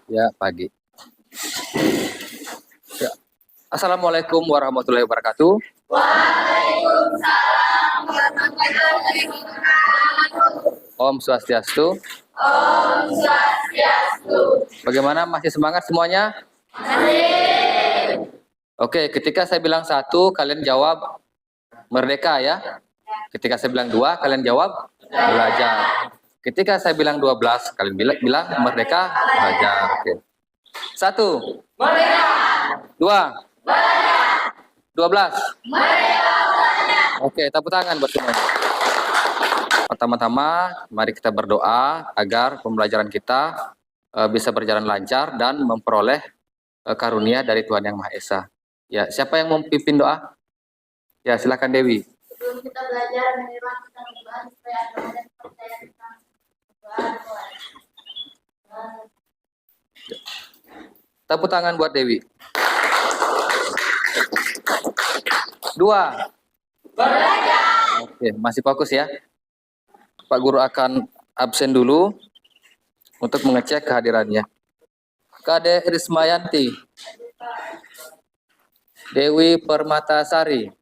Ya, pagi. Ya. Assalamualaikum warahmatullahi wabarakatuh. Waalaikumsalam warahmatullahi wabarakatuh. Om Swastiastu. Om Swastiastu. Bagaimana, masih semangat semuanya? Masih. Oke, ketika saya bilang 1, kalian jawab merdeka ya. Ketika saya bilang 2, kalian jawab belajar. Ketika saya bilang 12, kalian bilang merdeka belajar. Oke. 1, Merdeka. 2, Belajar. 12. Merdeka belajar. Oke, tepuk tangan buat semuanya. Pertama-tama, mari kita berdoa agar pembelajaran kita bisa berjalan lancar dan memperoleh karunia dari Tuhan Yang Maha Esa. Ya, siapa yang mau pimpin doa? Ya, silakan Dewi. Sebelum kita belajar, minimal kita berdoa supaya agama dan percaya kita berdoa. Tepuk tangan buat Dewi. 2. Belajar. Oke, masih fokus ya. Pak Guru akan absen dulu untuk mengecek kehadirannya. Kade Rismayanti, Dewi Permatasari,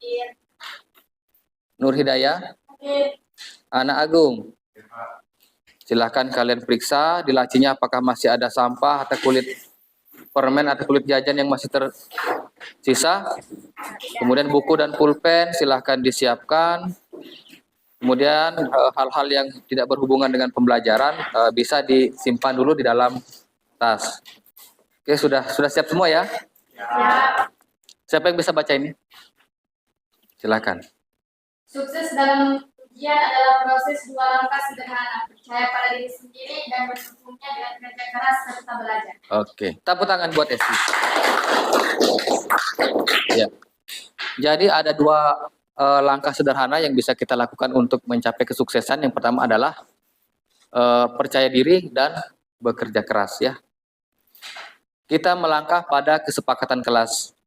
Nur Hidayah, Anak Agung. Silahkan kalian periksa di lacinya apakah masih ada sampah atau kulit permen atau kulit jajan yang masih tersisa. Kemudian buku dan pulpen silahkan disiapkan. Kemudian hal-hal yang tidak berhubungan dengan pembelajaran bisa disimpan dulu di dalam tas. Oke, sudah siap semua ya? Ya. Siapa yang bisa baca ini? Silakan. Sukses dalam ujian adalah proses 2 langkah sederhana. Percaya pada diri sendiri dan mendukungnya dengan kerja keras serta belajar. Oke, tepuk tangan buat Esti. Ya. Jadi ada 2 langkah sederhana yang bisa kita lakukan untuk mencapai kesuksesan. Yang pertama adalah percaya diri dan bekerja keras ya. Kita melangkah pada kesepakatan kelas.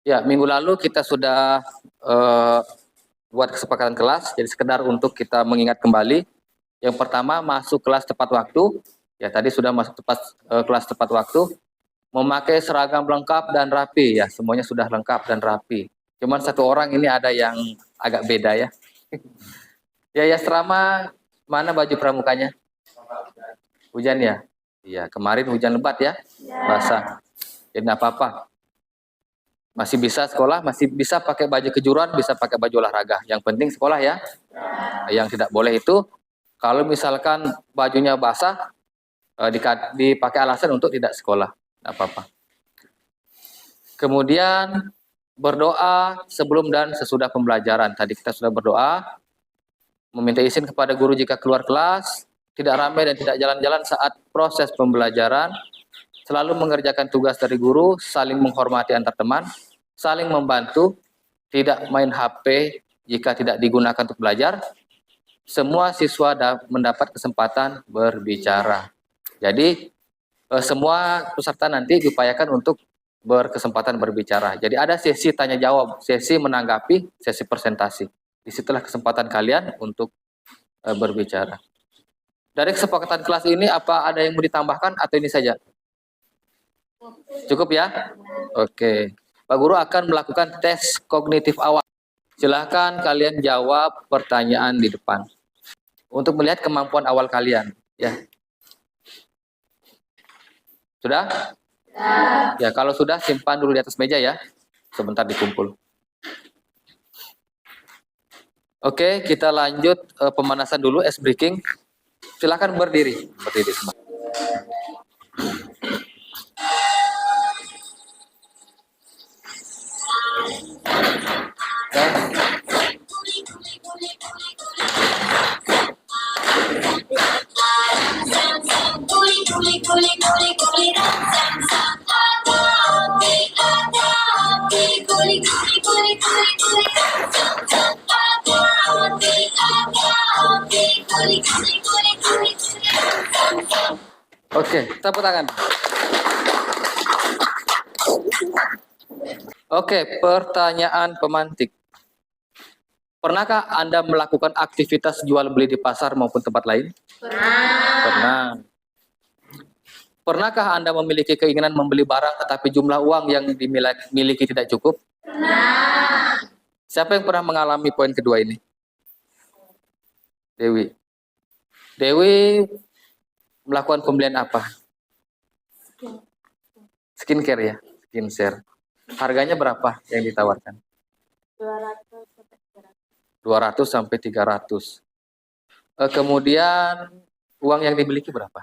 Ya, minggu lalu kita sudah buat kesepakatan kelas, jadi sekedar untuk kita mengingat kembali. Yang pertama, masuk kelas tepat waktu. Ya, tadi sudah masuk kelas tepat waktu. Memakai seragam lengkap dan rapi. Ya, semuanya sudah lengkap dan rapi. Cuman 1 orang ini ada yang agak beda ya. Ya, Yastrama, mana baju pramukanya? Hujan ya? Iya, kemarin hujan lebat ya? Basah. Jadi nggak apa-apa. Masih bisa sekolah, masih bisa pakai baju kejuruan, bisa pakai baju olahraga. Yang penting sekolah ya. Yang tidak boleh itu, kalau misalkan bajunya basah, dipakai alasan untuk tidak sekolah. Nggak apa-apa. Kemudian berdoa sebelum dan sesudah pembelajaran. Tadi kita sudah berdoa, meminta izin kepada guru jika keluar kelas, tidak ramai dan tidak jalan-jalan saat proses pembelajaran, selalu mengerjakan tugas dari guru, saling menghormati antar teman, saling membantu, tidak main HP jika tidak digunakan untuk belajar. Semua siswa mendapat kesempatan berbicara. Jadi semua peserta nanti diupayakan untuk berkesempatan berbicara. Jadi ada sesi tanya jawab, sesi menanggapi, sesi presentasi. Disitulah kesempatan kalian untuk berbicara. Dari kesepakatan kelas ini, apa ada yang mau ditambahkan atau ini saja? Cukup ya? Oke. Pak Guru akan melakukan tes kognitif awal. Silahkan kalian jawab pertanyaan di depan. Untuk melihat kemampuan awal kalian. Ya. Sudah? Ya, kalau sudah simpan dulu di atas meja ya. Sebentar dikumpul. Oke, kita lanjut pemanasan dulu, ice breaking. Silakan berdiri. Berdiri semua. Oke, tepuk tangan. Oke, pertanyaan pemantik. Pernahkah Anda melakukan aktivitas jual beli di pasar maupun tempat lain? Pernah. Pernah. Pernahkah Anda memiliki keinginan membeli barang tetapi jumlah uang yang dimiliki tidak cukup? Pernah. Siapa yang pernah mengalami poin kedua ini? Dewi. Dewi melakukan pembelian apa? Skincare ya, skincare. Harganya berapa yang ditawarkan? 200 sampai 300. Kemudian uang yang dimiliki berapa?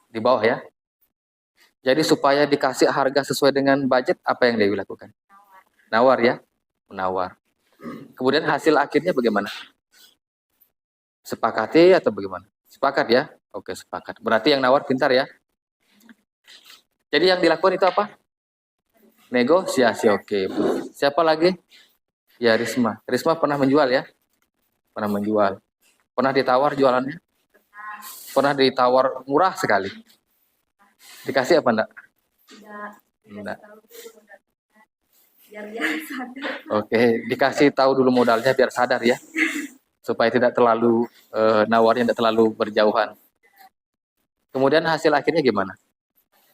Di bawah ya. Jadi supaya dikasih harga sesuai dengan budget, apa yang Dewi lakukan? Nawar ya, menawar. Kemudian hasil akhirnya bagaimana? Sepakati atau bagaimana? Sepakat ya? Oke, sepakat. Berarti yang nawar pintar ya. Jadi yang dilakukan itu apa? Negosiasi, oke. Siapa lagi? Ya, Risma. Risma pernah menjual ya? Pernah menjual. Pernah ditawar jualannya? Pernah ditawar murah sekali. Dikasih apa enggak? Enggak. Biar dia sadar. Oke, dikasih tahu dulu modalnya biar sadar ya. Supaya tidak terlalu nawarnya tidak terlalu berjauhan. Kemudian hasil akhirnya gimana?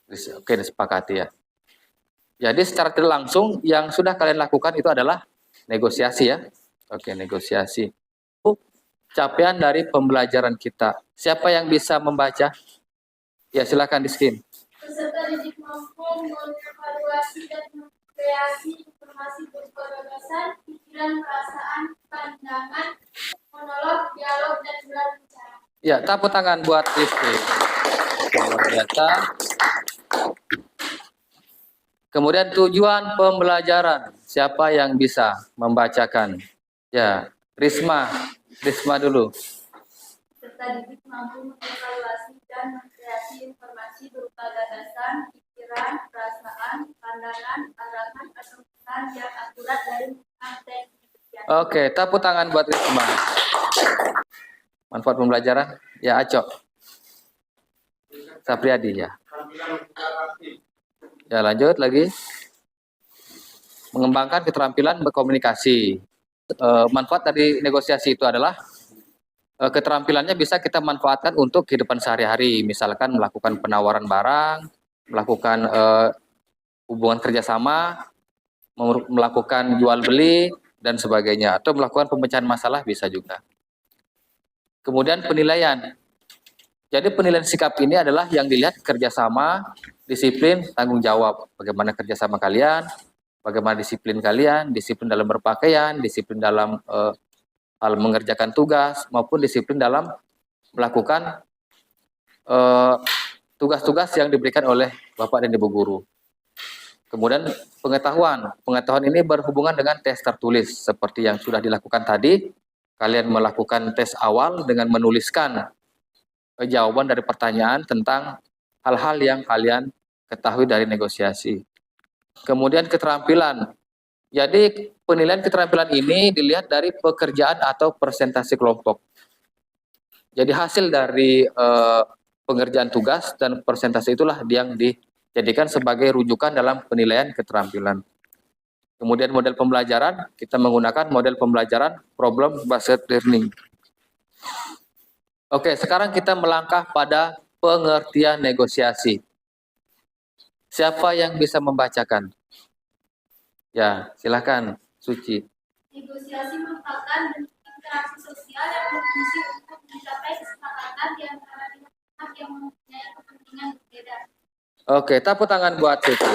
Oke, disepakati ya. Jadi secara tidak langsung yang sudah kalian lakukan itu adalah negosiasi ya. Oke, negosiasi. Capaian dari pembelajaran kita. Siapa yang bisa membaca? Ya, silakan di screen. Peserta didik mampu mengevaluasi dan mengkreasi informasi berupa gagasan, pikiran, perasaan, pandangan, monolog, dialog, dan gelar bicara. Ya, tepuk tangan buat Rizky. Luar biasa. Kemudian tujuan pembelajaran. Siapa yang bisa membacakan? Ya, Risma. Risma dulu. Peserta didik mampu mengevaluasi dan mengkreasi informasi berupa gagasan, pikiran, perasaan, pandangan, arahan, atau pesan yang akurat dari teks. Oke, tepuk tangan buat Risma. Manfaat pembelajaran? Ya, Acok. Sapriyadi ya. Ya, lanjut lagi. Mengembangkan keterampilan berkomunikasi. Manfaat dari negosiasi itu adalah keterampilannya bisa kita manfaatkan untuk kehidupan sehari-hari. Misalkan melakukan penawaran barang, melakukan hubungan kerjasama, melakukan jual beli, dan sebagainya. Atau melakukan pemecahan masalah bisa juga. Kemudian penilaian. Jadi penilaian sikap ini adalah yang dilihat kerjasama, disiplin, tanggung jawab. Bagaimana kerjasama kalian, bagaimana disiplin kalian, disiplin dalam berpakaian, disiplin dalam hal mengerjakan tugas, maupun disiplin dalam melakukan tugas-tugas yang diberikan oleh Bapak dan Ibu Guru. Kemudian pengetahuan. Pengetahuan ini berhubungan dengan tes tertulis. Seperti yang sudah dilakukan tadi, kalian melakukan tes awal dengan menuliskan jawaban dari pertanyaan tentang hal-hal yang kalian ketahui dari negosiasi. Kemudian keterampilan. Jadi penilaian keterampilan ini dilihat dari pekerjaan atau presentasi kelompok. Jadi hasil dari pengerjaan tugas dan presentasi itulah yang dijadikan sebagai rujukan dalam penilaian keterampilan. Kemudian model pembelajaran, kita menggunakan model pembelajaran problem based learning. Oke, sekarang kita melangkah pada pengertian negosiasi. Siapa yang bisa membacakan? Ya, silakan, Suci. Negosiasi merupakan bentuk interaksi sosial yang berfungsi untuk mencapai kesepakatan di antara pihak yang mempunyai kepentingan berbeda. Oke, tepuk tangan buat Suci.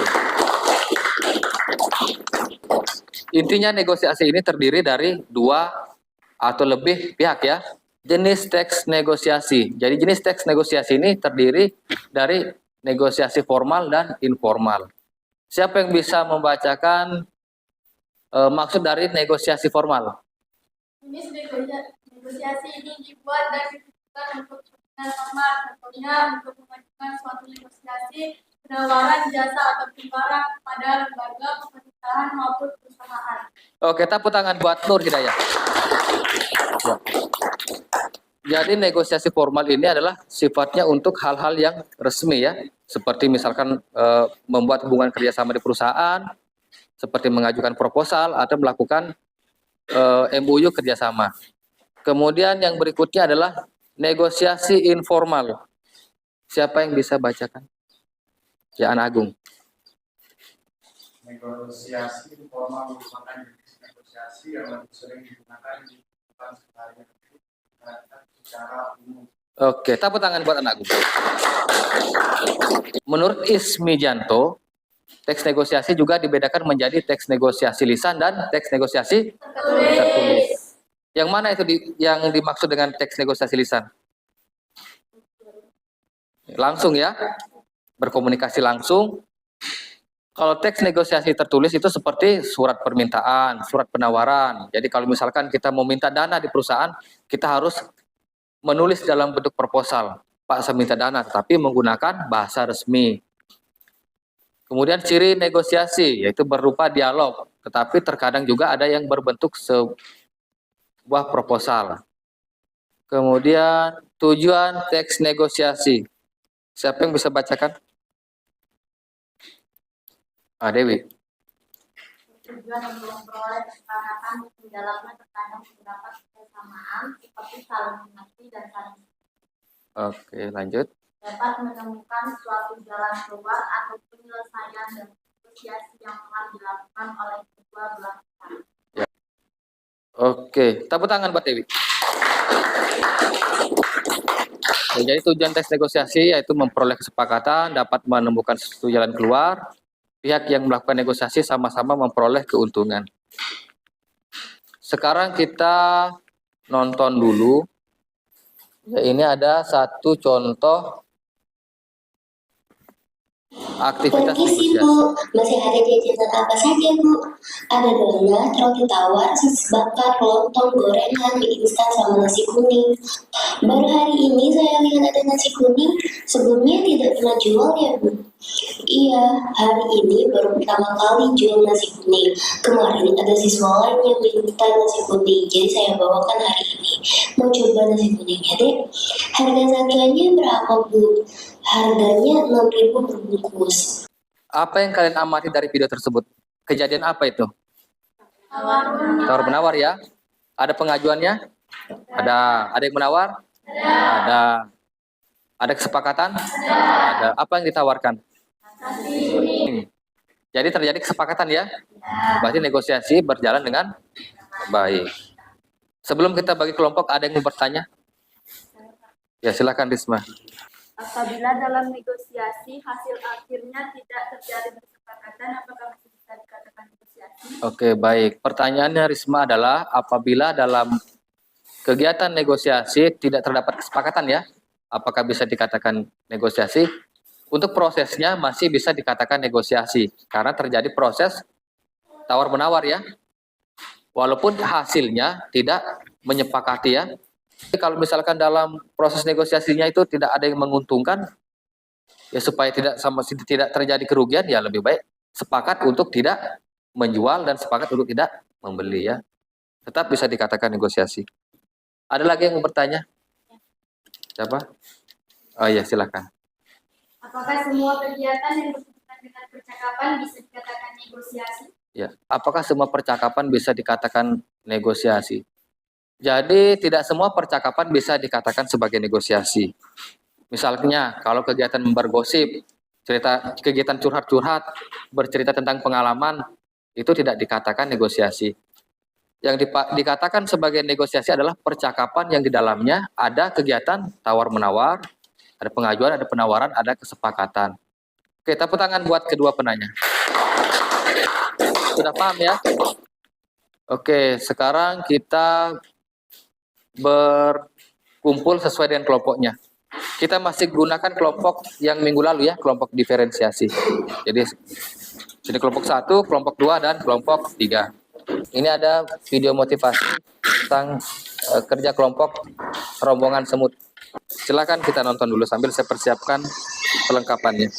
Intinya negosiasi ini terdiri dari 2 atau lebih pihak ya. Jenis teks negosiasi. Jadi jenis teks negosiasi ini terdiri dari negosiasi formal dan informal. Siapa yang bisa membacakan maksud dari negosiasi formal? Jenis negosiasi ini dibuat dan ditujukan untuk kepentingan formal, contohnya untuk mengajukan suatu negosiasi penawaran jasa atau barang pada lembaga pemerintahan maupun perusahaan. Oke, tepuk tangan buat Nur Hidayah. Ya. Jadi negosiasi formal ini adalah sifatnya untuk hal-hal yang resmi ya, seperti misalkan membuat hubungan kerjasama di perusahaan, seperti mengajukan proposal atau melakukan MOU kerjasama. Kemudian yang berikutnya adalah negosiasi informal. Siapa yang bisa bacakan? Ya, Anak Agung. Negosiasi informal merupakan jenis negosiasi yang lebih sering digunakan di kehidupan sehari-hari secara umum. Oke, tepuk tangan buat Anak Agung. Menurut Ismi Janto, teks negosiasi juga dibedakan menjadi teks negosiasi lisan dan teks negosiasi tertulis. Yang mana itu yang dimaksud dengan teks negosiasi lisan? Langsung ya, berkomunikasi langsung. Kalau teks negosiasi tertulis itu seperti surat permintaan, surat penawaran. Jadi kalau misalkan kita mau minta dana di perusahaan, kita harus menulis dalam bentuk proposal. Pak, saya minta dana, tapi menggunakan bahasa resmi. Kemudian ciri negosiasi, yaitu berupa dialog. Tetapi terkadang juga ada yang berbentuk sebuah proposal. Kemudian tujuan teks negosiasi. Siapa yang bisa bacakan? Dewi. Tujuan untuk memperoleh kesepakatan di dalamnya terkadang terdapat kesamaan seperti saling mengerti dan saling. Oke, lanjut. Dapat menemukan suatu jalan keluar atau penyelesaian dan negosiasi yang telah dilakukan oleh kedua belah pihak. Oke, tepuk tangan buat Dewi. Jadi tujuan teks negosiasi yaitu memperoleh kesepakatan, dapat menemukan suatu jalan keluar, pihak yang melakukan negosiasi sama-sama memperoleh keuntungan. Sekarang kita nonton dulu. Ya, ini ada satu contoh aktivitas Permisi negosiasi. Bu, masih ada jajanan apa saja Bu? Ada donat, roti tawar, sosis bakar, lontong, gorengan, mie instan, sama nasi kuning. Baru hari ini saya lihat ada nasi kuning, sebelumnya tidak pernah jual ya Bu? Iya, hari ini baru pertama kali jual nasi kuning. Kemarin ada siswa lain yang minta nasi kuning, jadi saya bawakan hari ini. Mau coba nasi kuningnya deh? Harga satuannya berapa Bu? Harganya 6.000 per bungkus. Apa yang kalian amati dari video tersebut? Kejadian apa itu? Tawar-menawar. Tawar-menawar ya? Ada pengajuannya? Ada. Ada yang menawar? Ada. Ada kesepakatan? Ada. Apa yang ditawarkan? Jadi terjadi kesepakatan ya? Berarti negosiasi berjalan dengan baik. Sebelum kita bagi kelompok, ada yang mau bertanya? Ya, silakan Risma. Apabila dalam negosiasi hasil akhirnya tidak terjadi kesepakatan, apakah masih bisa dikatakan negosiasi? Oke, baik. Pertanyaannya Risma adalah apabila dalam kegiatan negosiasi tidak terdapat kesepakatan ya, apakah bisa dikatakan negosiasi? Untuk prosesnya masih bisa dikatakan negosiasi karena terjadi proses tawar-menawar ya. Walaupun hasilnya tidak menyepakati ya. Jadi kalau misalkan dalam proses negosiasinya itu tidak ada yang menguntungkan, ya supaya tidak terjadi kerugian, ya lebih baik sepakat untuk tidak menjual dan sepakat untuk tidak membeli ya. Tetap bisa dikatakan negosiasi. Ada lagi yang mau bertanya? Siapa? Oh iya, silakan. Apakah semua kegiatan yang berhubungan dengan percakapan bisa dikatakan negosiasi? Ya, apakah semua percakapan bisa dikatakan negosiasi? Jadi tidak semua percakapan bisa dikatakan sebagai negosiasi. Misalnya kalau kegiatan bergosip, kegiatan curhat-curhat, bercerita tentang pengalaman, itu tidak dikatakan negosiasi. Yang dikatakan sebagai negosiasi adalah percakapan yang di dalamnya ada kegiatan tawar-menawar, ada pengajuan, ada penawaran, ada kesepakatan. Oke, tepuk tangan buat kedua penanya. Sudah paham ya? Oke, sekarang kita berkumpul sesuai dengan kelompoknya. Kita masih gunakan kelompok yang minggu lalu ya, kelompok diferensiasi. Jadi sini kelompok 1, kelompok 2, dan kelompok 3. Ini ada video motivasi tentang kerja kelompok rombongan semut. Silakan kita nonton dulu sambil saya persiapkan perlengkapannya.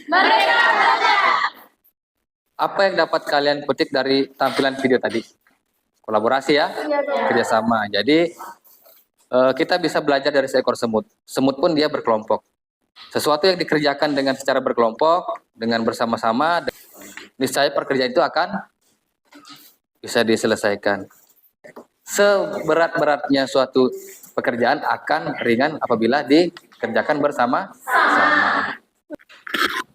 Mereka Apa yang dapat kalian petik dari tampilan video tadi? Kolaborasi ya, kerjasama. Jadi kita bisa belajar dari seekor semut. Semut pun dia berkelompok. Sesuatu yang dikerjakan dengan secara berkelompok, dengan bersama-sama, niscaya pekerjaan itu akan bisa diselesaikan. Seberat-beratnya suatu pekerjaan akan ringan apabila dikerjakan bersama-sama.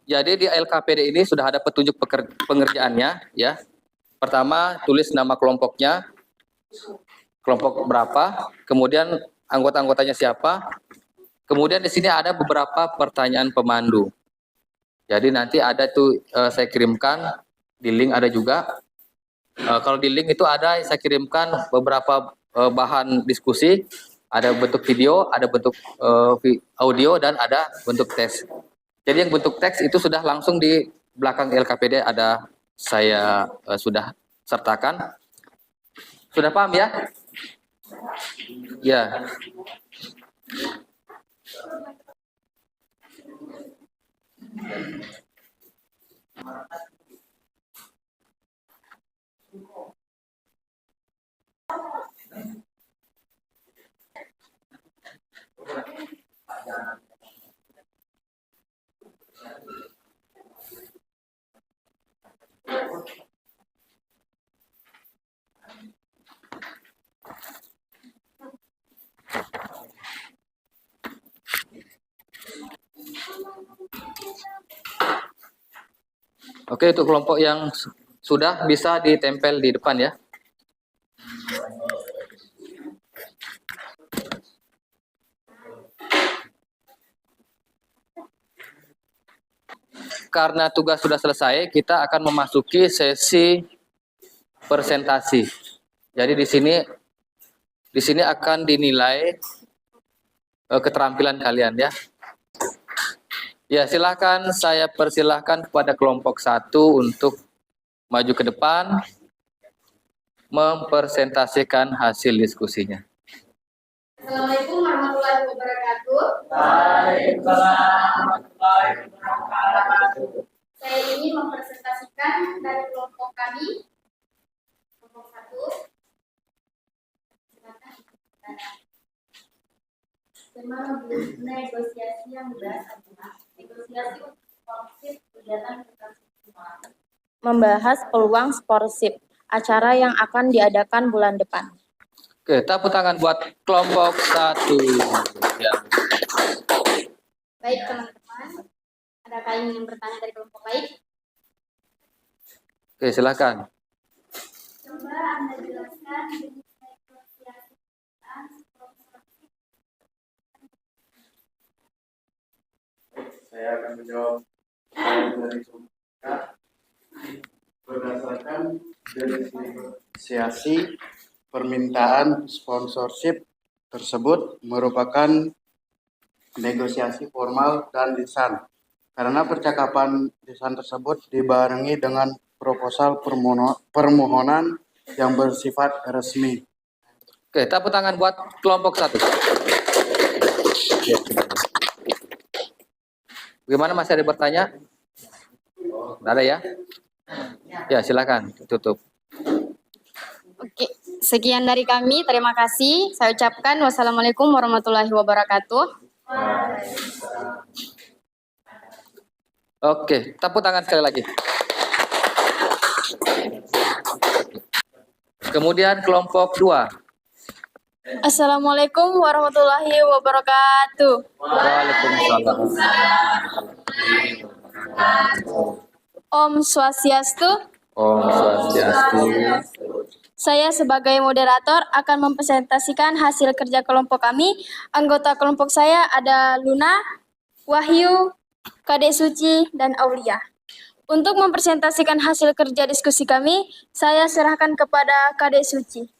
Jadi di LKPD ini sudah ada petunjuk pengerjaannya, ya. Pertama, tulis nama kelompoknya, kelompok berapa, kemudian anggota-anggotanya siapa. Kemudian di sini ada beberapa pertanyaan pemandu. Jadi nanti ada tuh saya kirimkan di link ada juga. Kalau di link itu ada saya kirimkan beberapa bahan diskusi, ada bentuk video, ada bentuk audio dan ada bentuk teks. Jadi yang bentuk teks itu sudah langsung di belakang LKPD ada saya sudah sertakan. Sudah paham ya? Ya. Oke, untuk kelompok yang sudah bisa ditempel di depan ya. Karena tugas sudah selesai, kita akan memasuki sesi presentasi. Jadi di sini akan dinilai keterampilan kalian ya. Ya, silakan saya persilahkan kepada kelompok 1 untuk maju ke depan mempresentasikan hasil diskusinya. Assalamualaikum warahmatullahi wabarakatuh. Saya ingin mempresentasikan dari kelompok kami, kelompok 1. Silakan. Tema negosiasi yang dibahas adalah negosiasi untuk sportsip kegiatan internasional. Membahas peluang sportsip, acara yang akan diadakan bulan depan. Oke, tepuk tangan buat kelompok 1. Ya. Baik teman-teman, adakah yang ingin bertanya dari kelompok lain? Oke, silakan. Coba Anda jelaskan jenis negosiasi sportsip. Saya akan menjawab dari sumber berdasarkan jenis negosiasi permintaan sponsorship tersebut merupakan negosiasi formal dan lisan karena percakapan lisan tersebut dibarengi dengan proposal permohonan yang bersifat resmi. Oke, tepuk tangan buat kelompok 1. Bagaimana, masih ada bertanya? Tidak ada ya? Ya, silakan tutup. Oke, sekian dari kami. Terima kasih. Saya ucapkan wassalamualaikum warahmatullahi wabarakatuh. Oke, tepuk tangan sekali lagi. Kemudian kelompok 2. Assalamualaikum warahmatullahi wabarakatuh. Waalaikumsalam. Om Swastiastu. Om Swastiastu. Saya sebagai moderator akan mempresentasikan hasil kerja kelompok kami. Anggota kelompok saya ada Luna, Wahyu, Kade Suci, dan Aulia. Untuk mempresentasikan hasil kerja diskusi kami, saya serahkan kepada Kade Suci.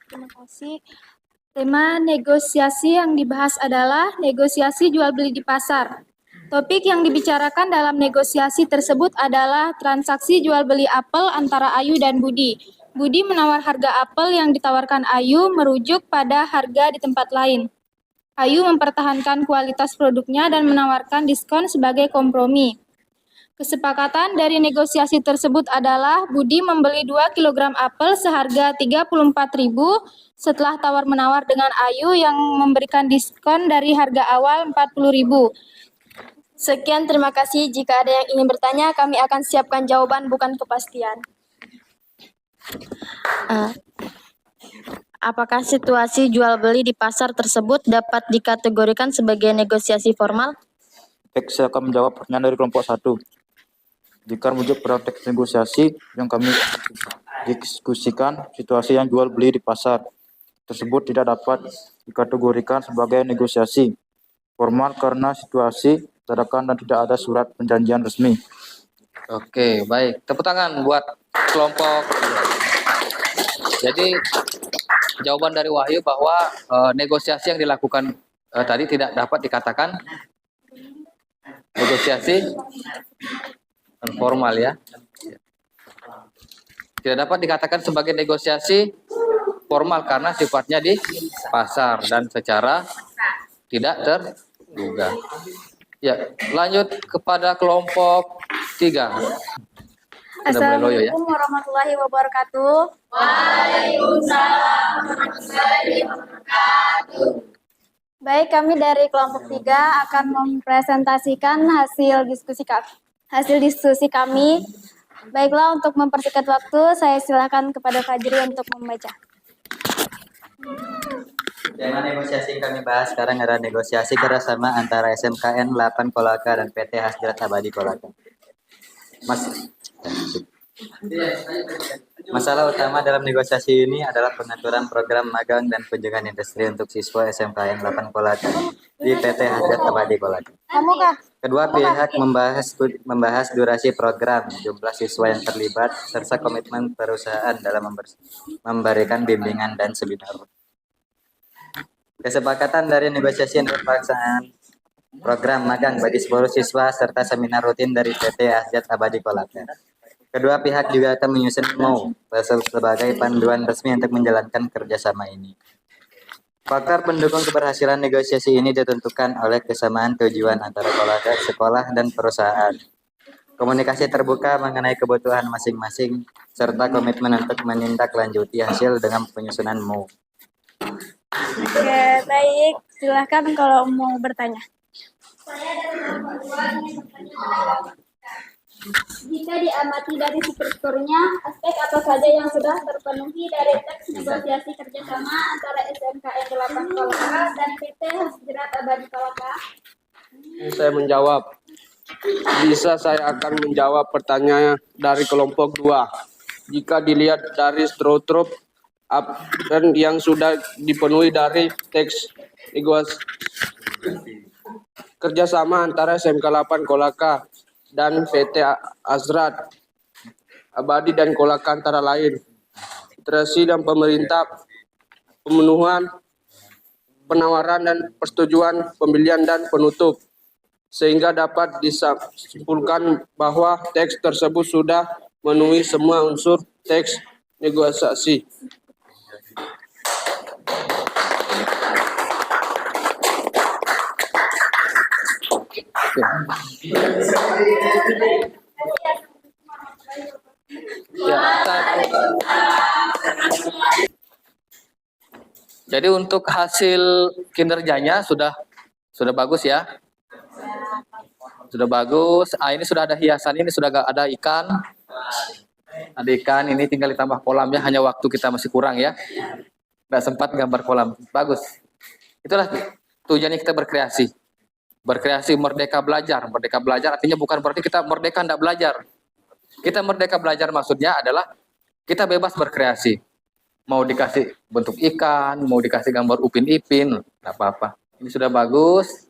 Terima kasih. Tema negosiasi yang dibahas adalah negosiasi jual beli di pasar. Topik yang dibicarakan dalam negosiasi tersebut adalah transaksi jual beli apel antara Ayu dan Budi. Budi menawar harga apel yang ditawarkan Ayu merujuk pada harga di tempat lain. Ayu mempertahankan kualitas produknya dan menawarkan diskon sebagai kompromi. Kesepakatan dari negosiasi tersebut adalah Budi membeli 2 kg apel seharga 34.000 setelah tawar-menawar dengan Ayu yang memberikan diskon dari harga awal 40.000. Sekian, terima kasih. Jika ada yang ingin bertanya, kami akan siapkan jawaban bukan kepastian. Apakah situasi jual beli di pasar tersebut dapat dikategorikan sebagai negosiasi formal? Saya akan menjawab pertanyaan dari kelompok 1. Jika merujuk pada teks negosiasi yang kami diskusikan, situasi yang jual beli di pasar tersebut tidak dapat dikategorikan sebagai negosiasi formal karena situasi dadakan dan tidak ada surat perjanjian resmi. Oke, baik. Tepuk tangan buat kelompok. Jadi jawaban dari Wahyu bahwa negosiasi yang dilakukan tadi tidak dapat dikatakan negosiasi formal ya. Tidak dapat dikatakan sebagai negosiasi formal karena sifatnya di pasar dan secara tidak terduga. Ya, lanjut kepada kelompok 3. Assalamualaikum warahmatullahi wabarakatuh. Waalaikumsalam warahmatullahi wabarakatuh. Baik, kami dari kelompok 3 akan mempresentasikan hasil diskusi kami. Baiklah, untuk mempersingkat waktu, saya silakan kepada Fajri untuk membaca. Tema negosiasi yang kami bahas sekarang adalah negosiasi kerjasama antara SMKN 8 Kolaka dan PT Hasjrat Abadi Kolaka. Masalah utama dalam negosiasi ini adalah pengaturan program magang dan kunjungan industri untuk siswa SMKN 8 Kolaka di PT Hasjrat Abadi Kolaka. Kedua pihak membahas durasi program, jumlah siswa yang terlibat, serta komitmen perusahaan dalam memberikan bimbingan dan seminar. Kesepakatan dari negosiasi dan pelaksanaan program magang bagi seluruh siswa serta seminar rutin dari PT Hasjrat Abadi Kolaka. Kedua pihak juga akan menyusun MOU sebagai panduan resmi untuk menjalankan kerjasama ini. Faktor pendukung keberhasilan negosiasi ini ditentukan oleh kesamaan tujuan antara Kolaka, sekolah, dan perusahaan. Komunikasi terbuka mengenai kebutuhan masing-masing, serta komitmen untuk menindaklanjuti hasil dengan penyusunan MOU. Oke, baik. Silahkan kalau mau bertanya. Saya dari kelompok 2 ingin bertanya. Jika diamati dari strukturnya, aspek apa saja yang sudah terpenuhi dari teks negosiasi kerjasama antara SMKN 8 Kolaka dan PT Hasjrat Abadi Kolaka? Saya menjawab. Bisa saya akan menjawab pertanyaan dari kelompok 2. Jika dilihat dari struktur yang sudah dipenuhi dari teks negosiasi kerjasama antara SMK 8 Kolaka dan PT Hasjrat Abadi dan Kolaka antara lain, literasi dan pemerintah, pemenuhan, penawaran dan persetujuan pembelian dan penutup, sehingga dapat disimpulkan bahwa teks tersebut sudah memenuhi semua unsur teks negosiasi. Jadi untuk hasil kinerjanya sudah bagus ya. Sudah bagus. Ini sudah ada hiasan, ini sudah ada ikan. Ada ikan, ini tinggal ditambah kolamnya, hanya waktu kita masih kurang ya. Nggak sempat gambar kolam. Bagus. Itulah tujuannya kita berkreasi. Berkreasi merdeka belajar. Merdeka belajar artinya bukan berarti kita merdeka tidak belajar. Kita merdeka belajar maksudnya adalah kita bebas berkreasi. Mau dikasih bentuk ikan, mau dikasih gambar Upin Ipin, nggak apa-apa. Ini sudah bagus.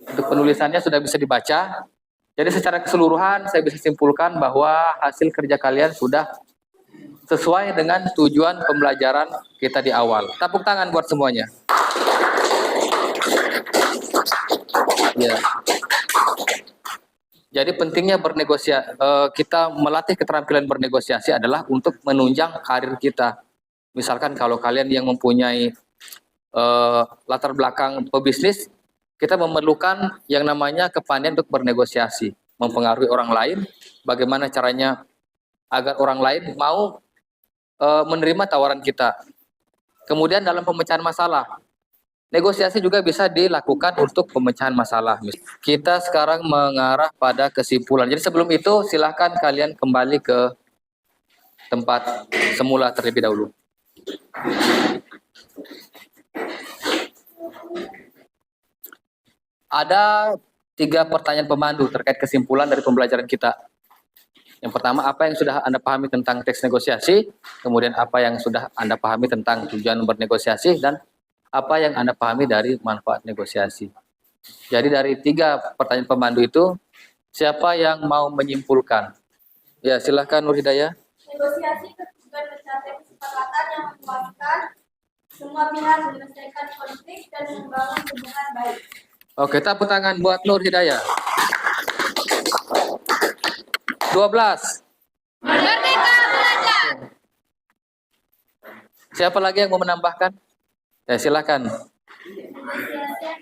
Untuk penulisannya sudah bisa dibaca. Jadi secara keseluruhan saya bisa simpulkan bahwa hasil kerja kalian sudah sesuai dengan tujuan pembelajaran kita di awal. Tepuk tangan buat semuanya. Ya. Jadi pentingnya bernegosiasi, kita melatih keterampilan bernegosiasi adalah untuk menunjang karir kita. Misalkan kalau kalian yang mempunyai latar belakang pebisnis, kita memerlukan yang namanya kepandaian untuk bernegosiasi. mempengaruhi orang lain, bagaimana caranya agar orang lain mau menerima tawaran kita. Kemudian dalam pemecahan masalah, negosiasi juga bisa dilakukan untuk pemecahan masalah. Kita sekarang mengarah pada kesimpulan. Jadi sebelum itu silahkan kalian kembali ke tempat semula terlebih dahulu. Ada 3 pertanyaan pemandu terkait kesimpulan dari pembelajaran kita. Yang pertama, apa yang sudah Anda pahami tentang teks negosiasi, kemudian apa yang sudah Anda pahami tentang tujuan bernegosiasi, dan apa yang Anda pahami dari manfaat negosiasi. Jadi dari 3 pertanyaan pemandu itu, siapa yang mau menyimpulkan? Ya, silahkan Nur Hidayah. Negosiasi tujuan mencapai kesepakatan yang memuaskan semua pihak, menyelesaikan konflik dan membangun hubungan baik. Oke, tepuk tangan buat Nur Hidayah. 12. Merdeka belajar. Siapa lagi yang mau menambahkan? Ya, silakan. Negosiasi yang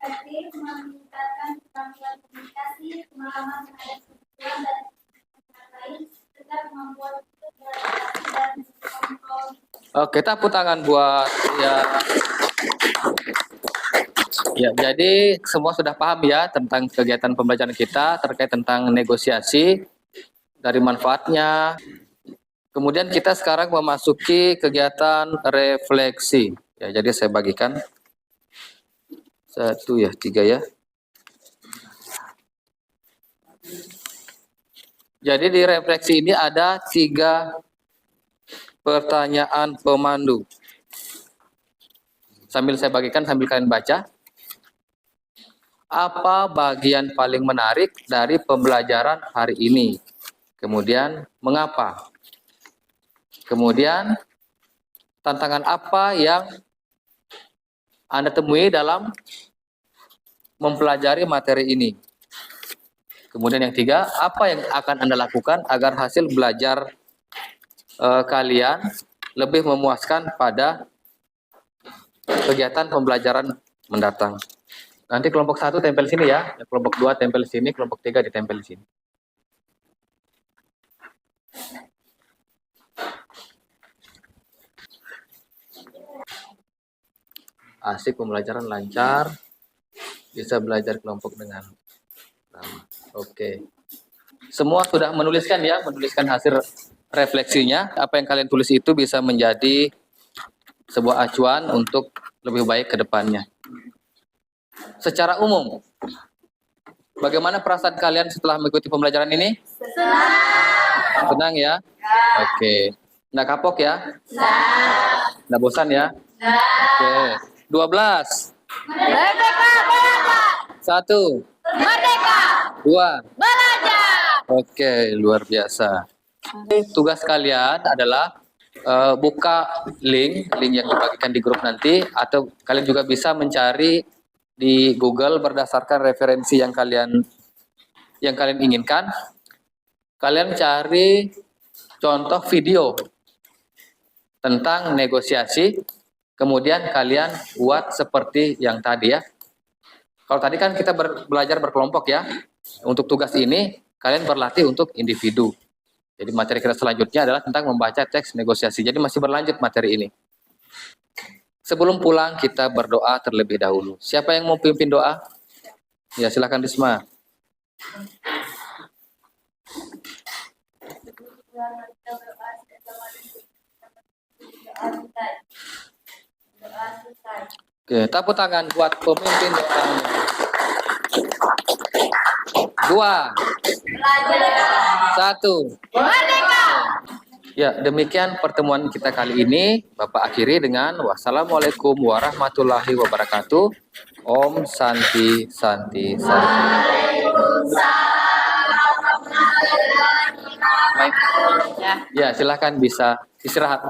efektif meningkatkan keterampilan komunikasi, pemahaman terhadap kebutuhan dan pihak lain, serta kemampuan untuk beradaptasi dan kontrol. Oke, tepuk tangan buat ya, jadi semua sudah paham ya tentang kegiatan pembelajaran kita terkait tentang negosiasi, dari manfaatnya. Kemudian kita sekarang memasuki kegiatan refleksi. Ya, jadi saya bagikan 1 ya, 3 ya. Jadi di refleksi ini ada 3 pertanyaan pemandu. Sambil saya bagikan, sambil kalian baca. Apa bagian paling menarik dari pembelajaran hari ini? Kemudian, mengapa? Kemudian, tantangan apa yang Anda temui dalam mempelajari materi ini? Kemudian yang 3, apa yang akan Anda lakukan agar hasil belajar kalian lebih memuaskan pada kegiatan pembelajaran mendatang? Nanti kelompok 1 tempel sini ya, kelompok 2 tempel sini, kelompok 3 ditempel sini. Asik, pembelajaran lancar, bisa belajar kelompok dengan lama. Oke. Semua sudah menuliskan ya, menuliskan hasil refleksinya. Apa yang kalian tulis itu bisa menjadi sebuah acuan untuk lebih baik ke depannya. Secara umum, bagaimana perasaan kalian setelah mengikuti pembelajaran ini? Senang. Senang ya? Oke. Nggak kapok ya? Nggak bosan ya? Oke. 12. Merdeka belajar. 1. Merdeka 2. belajar. Oke, luar biasa. Tugas kalian adalah buka link yang dibagikan di grup nanti, atau kalian juga bisa mencari di Google berdasarkan referensi yang kalian inginkan. Kalian cari contoh video tentang negosiasi, kemudian kalian buat seperti yang tadi ya. Kalau tadi kan kita belajar berkelompok ya. Untuk tugas ini kalian berlatih untuk individu. Jadi materi kita selanjutnya adalah tentang membaca teks negosiasi. Jadi masih berlanjut materi ini. Sebelum pulang kita berdoa terlebih dahulu. Siapa yang mau pimpin doa? Ya, silakan Risma. Oke, tepuk tangan buat pemimpin doa. 2. 1. Merdeka. Ya, demikian pertemuan kita kali ini. Bapak akhiri dengan wassalamualaikum warahmatullahi wabarakatuh. Om Santi Santi Santi. Ya, silakan bisa istirahat.